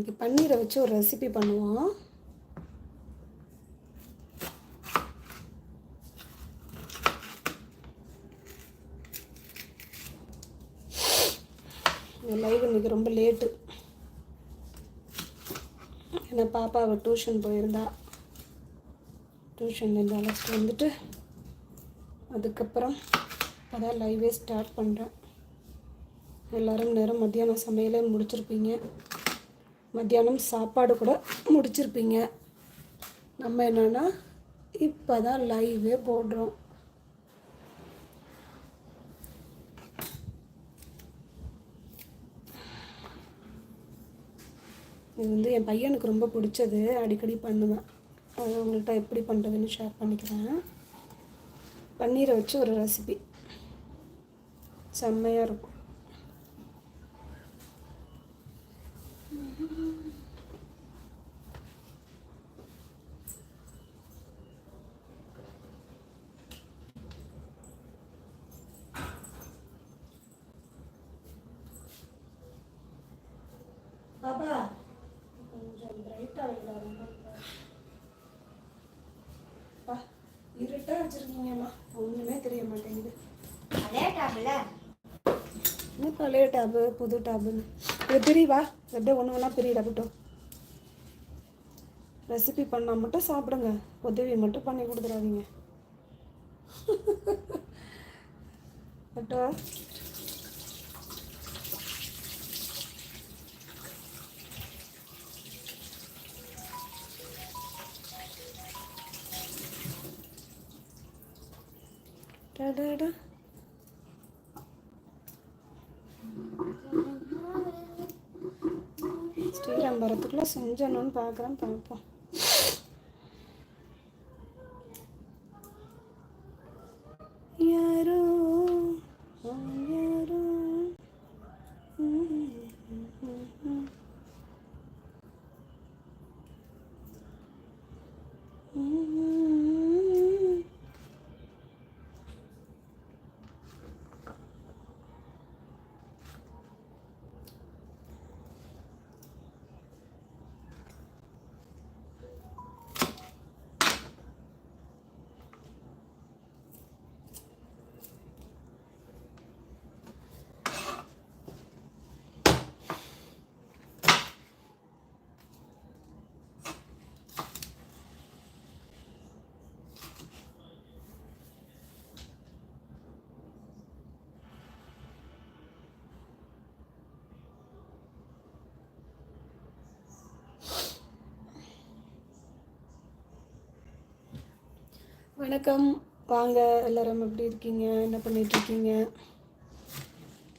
இன்றைக்கி பன்னீரை வச்சு ஒரு ரெசிபி பண்ணுவோம். லைவ் இன்றைக்கி ரொம்ப லேட்டு. ஏன்னா பாப்பாவை டியூஷன் போயிருந்தா, டியூஷன்லேருந்து அழைச்சிட்டு வந்துட்டு அதுக்கப்புறம் அதான் லைவே ஸ்டார்ட் பண்ணுறேன். எல்லோரும் நேரம் மத்தியானம் சமையலே முடிச்சிருப்பீங்க, மத்தியானம் சாப்பாடு கூட முடிச்சிருப்பீங்க. நம்ம என்னென்னா இப்போ தான் லைவே போடுறோம். இது என் பையனுக்கு ரொம்ப பிடிச்சது, அடிக்கடி பண்ணுவேன். அது உங்கள்கிட்ட எப்படி பண்ணுறதுன்னு ஷேர் பண்ணிக்கிறேன். பன்னீரை வச்சு ஒரு ரெசிபி செம்மையாக இருக்கும். பாப்பா கொஞ்சம் பிரைட்டாக இல்லை, ரொம்ப இருட்டாக வச்சுருக்கீங்கம்மா, ஒன்றுமே தெரிய மாட்டேங்குது. அதே டேபில் இன்னும் பழைய டேபு புது டேபுன்னு இது பிரிவா எப்படியே ஒன்று ஒன்றா பிரியிட விட்டோம். ரெசிபி பண்ணால் மட்டும் சாப்பிடுங்க, உதவி மட்டும் பண்ணி கொடுத்துடாதீங்க. பட்டோ ஸ்ரீரம்பரத்துக்குள்ளே செஞ்சணும்னு பார்க்குறேன், பார்ப்போம். யாரோ யாரோ வணக்கம், வாங்க எல்லோரும், எப்படி இருக்கீங்க, என்ன பண்ணிகிட்ருக்கீங்க?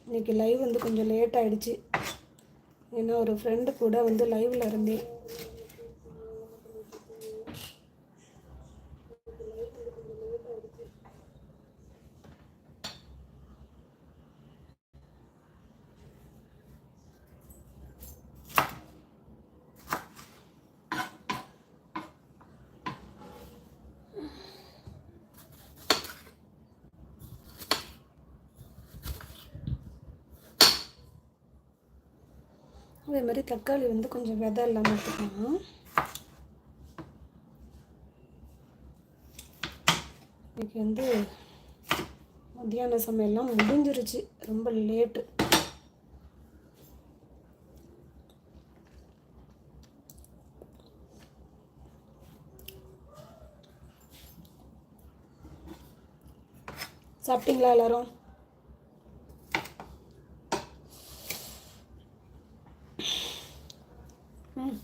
இன்றைக்கி லைவ் வந்து கொஞ்சம் லேட் ஆகிடுச்சு. ஏன்னா ஒரு ஃப்ரெண்டு கூட வந்து லைவில் இருந்தேன். அதே மாதிரி தக்காளி வந்து கொஞ்சம் விதை இல்லாமல் எடுத்துக்கலாம். இன்றைக்கி வந்து மத்தியான சமையல்லாம் முடிஞ்சிருச்சு, ரொம்ப லேட்டு. சாப்பிட்டீங்களா எல்லோரும்? ம்